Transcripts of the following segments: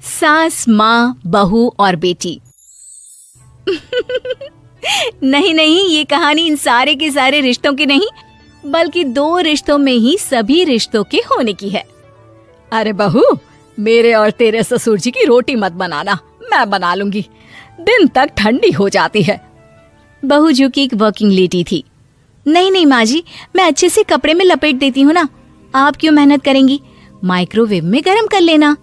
सास, माँ, बहू और बेटी। नहीं नहीं, ये कहानी इन सारे के सारे रिश्तों की नहीं, बल्कि 2 रिश्तों में ही सभी रिश्तों के होने की है। अरे बहू, मेरे और तेरे ससुर जी की रोटी मत बनाना, मैं बना लूंगी, दिन तक ठंडी हो जाती है। बहू जो कि एक वर्किंग लेडी थी। नहीं नहीं माँ जी, मैं अच्छे से कपड़े में लपेट देती हूँ ना, आप क्यों मेहनत करेंगी, माइक्रोवेव में गर्म कर लेना।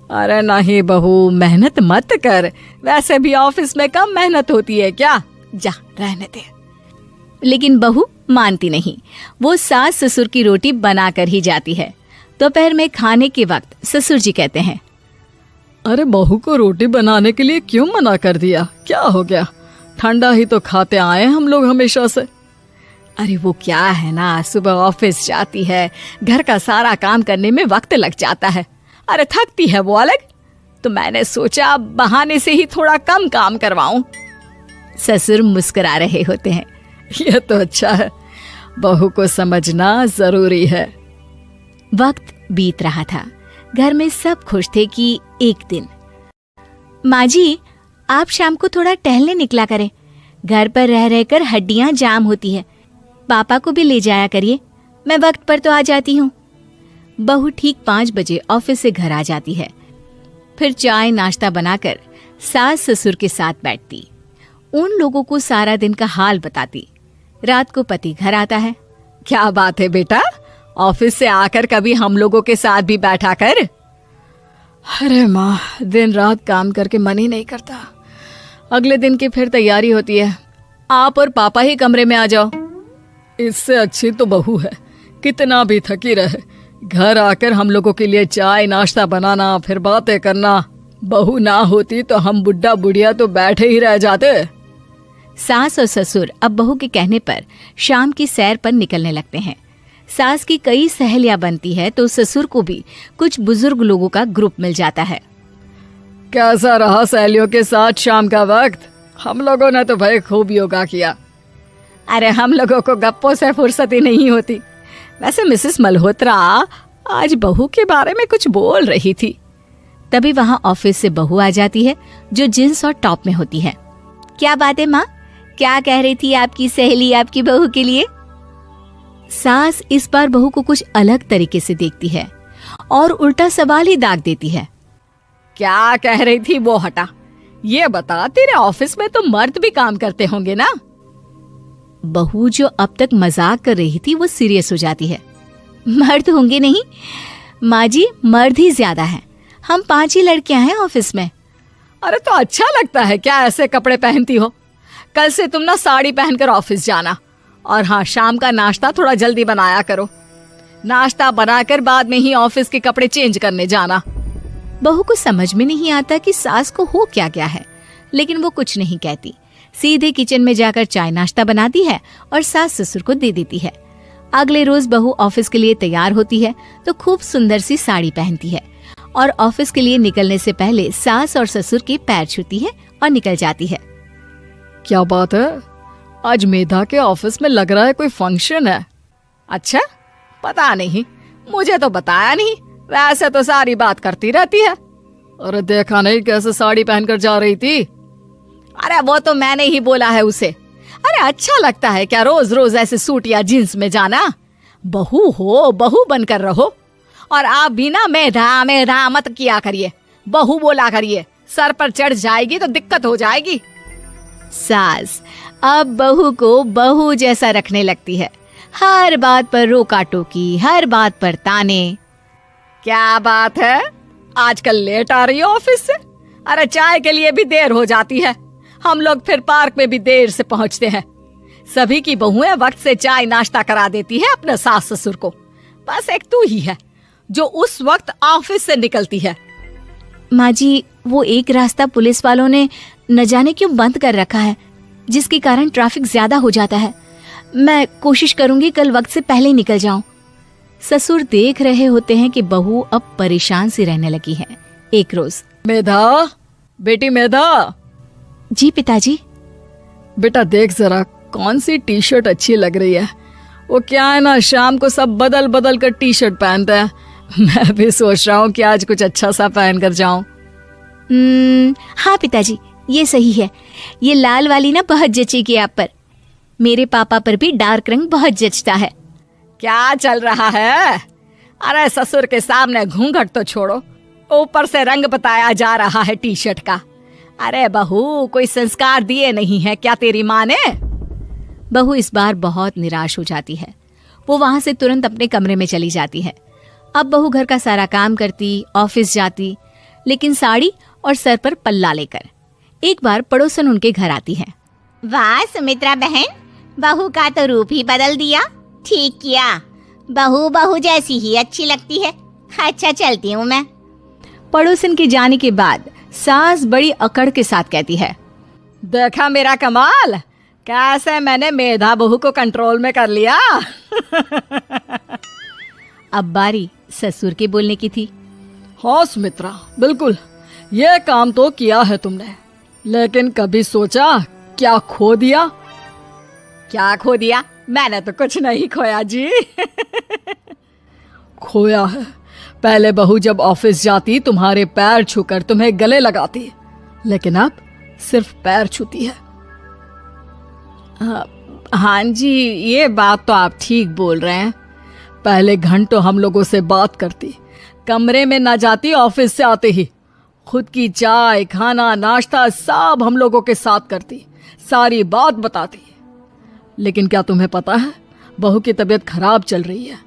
अरे नहीं बहू, मेहनत मत कर, वैसे भी ऑफिस में कम मेहनत होती है क्या, जा रहने दे। लेकिन बहू मानती नहीं, वो सास ससुर की रोटी बना कर ही जाती है। दोपहर में खाने के वक्त ससुर जी कहते हैं, अरे बहू को रोटी बनाने के लिए क्यों मना कर दिया, क्या हो गया, ठंडा ही तो खाते आए हम लोग हमेशा से। अरे वो क्या है ना, सुबह ऑफिस जाती है, घर का सारा काम करने में वक्त लग जाता है, अरे थकती है वो अलग, तो मैंने सोचा बहाने से ही थोड़ा कम काम करवाऊं। ससुर मुस्कुरा रहे होते हैं। ये तो अच्छा है, बहू को समझना जरूरी है। वक्त बीत रहा था, घर में सब खुश थे कि एक दिन, माँ जी आप शाम को थोड़ा टहलने निकला करें, घर पर रह रहकर हड्डियां जाम होती है, पापा को भी ले जाया करिए, मैं वक्त पर तो आ जाती हूँ। बहू ठीक 5 बजे ऑफिस से घर आ जाती है, फिर चाय नाश्ता बनाकर सास ससुर के साथ बैठती, उन लोगों को सारा दिन का हाल बताती। रात को पति घर आता है। क्या बात है बेटा, ऑफिस से आकर कभी हम लोगों के साथ भी बैठा कर। अरे माँ, दिन रात काम करके मन ही नहीं करता, अगले दिन की फिर तैयारी होती है, आप और पापा ही कमरे में आ जाओ। इससे अच्छी तो बहू है, कितना भी थकी रहे, घर आकर हम लोगों के लिए चाय नाश्ता बनाना, फिर बातें करना। बहू ना होती तो हम बुढ़ा बुढ़िया तो बैठे ही रह जाते। सास और ससुर अब बहू के कहने पर शाम की सैर पर निकलने लगते हैं। सास की कई सहेलियां बनती है तो ससुर को भी कुछ बुजुर्ग लोगों का ग्रुप मिल जाता है। कैसा रहा सहेलियों के साथ शाम का वक्त? हम लोगों ने तो भाई खूब योगा किया। अरे हम लोगों को गप्पों से फुर्सत ही नहीं होती। वैसे मिसेस मल्होत्रा आज बहू के बारे में कुछ बोल रही थी। तभी वहाँ ऑफिस से बहू आ जाती है जो जींस और टॉप में होती है। क्या बात है माँ, क्या कह रही थी आपकी सहेली आपकी बहू के लिए? सास इस बार बहू को कुछ अलग तरीके से देखती है और उल्टा सवाल ही दाग देती है। क्या कह रही थी वो हटा, ये बता, तेरे ऑफिस में तो मर्द भी काम करते होंगे ना? बहू जो अब तक मजाक कर रही थी वो सीरियस हो जाती है। मर्द होंगे नहीं माँ जी, मर्द ही ज्यादा है, हम 5 ही लड़कियां हैं ऑफिस में। अरे तो अच्छा लगता है क्या ऐसे कपड़े पहनती हो? कल से तुम ना साड़ी पहनकर ऑफिस जाना, और हाँ, शाम का नाश्ता थोड़ा जल्दी बनाया करो, नाश्ता बनाकर बाद में ही ऑफिस के कपड़े चेंज करने जाना। बहू को समझ में नहीं आता कि सास को हो क्या गया है, लेकिन वो कुछ नहीं कहती, सीधे किचन में जाकर चाय नाश्ता बनाती है और सास ससुर को दे देती है। अगले रोज बहू ऑफिस के लिए तैयार होती है तो खूब सुंदर सी साड़ी पहनती है और ऑफिस के लिए निकलने से पहले सास और ससुर के पैर छूती है और निकल जाती है। क्या बात है, आज मेधा के ऑफिस में लग रहा है कोई फंक्शन है। अच्छा, पता नहीं, मुझे तो बताया नहीं, वैसे तो सारी बात करती रहती है। अरे देखा नहीं कैसे साड़ी पहनकर जा रही थी? अरे वो तो मैंने ही बोला है उसे। अरे अच्छा लगता है क्या रोज रोज ऐसे सूट या जींस में जाना? बहू हो, बहू बनकर रहो, और आप भी ना मेधा मेधा मत किया करिए, बहू बोला करिए, सर पर चढ़ जाएगी तो दिक्कत हो जाएगी। सास अब बहू को बहू जैसा रखने लगती है, हर बात पर रोका टोकी, हर बात पर ताने। क्या बात है, आजकल लेट आ रही है ऑफिस से? अरे चाय के लिए भी देर हो जाती है, हम लोग फिर पार्क में भी देर से पहुंचते हैं। सभी की बहुएं वक्त से चाय नाश्ता करा देती है अपने सास ससुर को, बस एक तू ही है जो उस वक्त ऑफिस से निकलती है। माँ जी, वो एक रास्ता पुलिस वालों ने न जाने क्यों बंद कर रखा है, जिसके कारण ट्रैफिक ज्यादा हो जाता है। मैं कोशिश करूंगी कल वक्त से पहले निकल जाऊं। ससुर देख रहे होते हैं कि बहू अब परेशान सी रहने लगी है। एक रोज, मेधा, बेटी मेधा। जी पिताजी। बेटा देख जरा कौन सी टी शर्ट अच्छी लग रही है। वो क्या है ना, शाम को सब बदल बदल कर टी शर्ट पहनते हैं, मैं भी सोच रहा हूँ कि आज कुछ अच्छा सा पहन कर जाऊं। हाँ पिताजी, ये सही है। ये लाल वाली ना बहुत जचेगी आप पर। मेरे पापा पर भी डार्क रंग बहुत जचता है। क्या चल रहा है? अरे ससुर के सामने घूंघट तो छोड़ो, ऊपर से रंग बताया जा रहा है टी शर्ट का। अरे बहू, कोई संस्कार दिए नहीं है क्या तेरी माँ ने? बहू इस बार बहुत निराश हो जाती है। वो वहां से तुरंत अपने कमरे में चली जाती है। अब बहू घर का सारा काम करती, ऑफिस जाती, लेकिन साड़ी और सर पर पल्ला लेकर। एक बार पड़ोसन उनके घर आती है। वाह सुमित्रा बहन, बहू का तो रूप ही बदल दिया। ठीक किया, बहू बहू जैसी ही अच्छी लगती है। अच्छा चलती हूँ मैं। पड़ोसन के जाने के बाद सास बड़ी अकड़ के साथ कहती है, देखा मेरा कमाल, कैसे मैंने मेधा बहू को कंट्रोल में कर लिया। अब बारी ससुर के बोलने की थी। हाँ सुमित्रा, बिल्कुल ये काम तो किया है तुमने, लेकिन कभी सोचा क्या खो दिया? क्या खो दिया? मैंने तो कुछ नहीं खोया जी। खोया है, पहले बहू जब ऑफिस जाती तुम्हारे पैर छूकर तुम्हें गले लगाती, लेकिन अब सिर्फ पैर छूती है। हाँ जी, ये बात तो आप ठीक बोल रहे हैं। पहले घंटों हम लोगों से बात करती, कमरे में ना जाती, ऑफिस से आते ही खुद की चाय, खाना, नाश्ता सब हम लोगों के साथ करती, सारी बात बताती। लेकिन क्या तुम्हें पता है, बहू की तबीयत खराब चल रही है,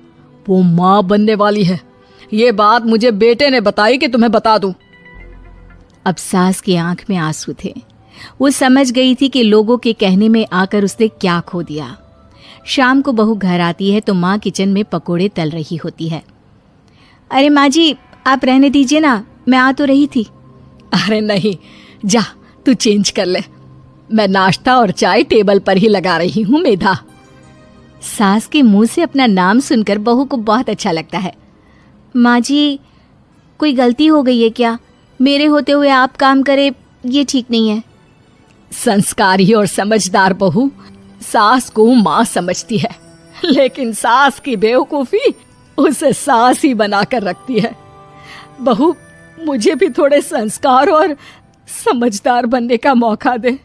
वो माँ बनने वाली है। ये बात मुझे बेटे ने बताई कि तुम्हें बता दूं। अब सास की आंख में आंसू थे। वो समझ गई थी कि लोगों के कहने में आकर उसने क्या खो दिया। शाम को बहू घर आती है तो माँ किचन में पकोड़े तल रही होती है। अरे माँ जी, आप रहने दीजिए ना, मैं आ तो रही थी। अरे नहीं, जा तू चेंज कर ले, मैं नाश्ता और चाय टेबल पर ही लगा रही हूँ मेधा। सास के मुंह से अपना नाम सुनकर बहू को बहुत अच्छा लगता है। माँ जी, कोई गलती हो गई है क्या? मेरे होते हुए आप काम करे, ये ठीक नहीं है। संस्कारी और समझदार बहू सास को माँ समझती है, लेकिन सास की बेवकूफी उसे सास ही बनाकर रखती है। बहू, मुझे भी थोड़े संस्कार और समझदार बनने का मौका दे,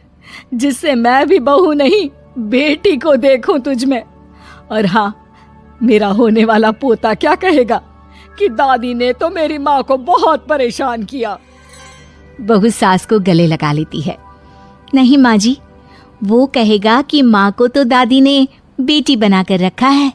जिससे मैं भी बहू नहीं बेटी को देखूं तुझ में। और हाँ, मेरा होने वाला पोता क्या कहेगा कि दादी ने तो मेरी माँ को बहुत परेशान किया। बहू सास को गले लगा लेती है। नहीं माँ जी, वो कहेगा कि माँ को तो दादी ने बेटी बनाकर रखा है।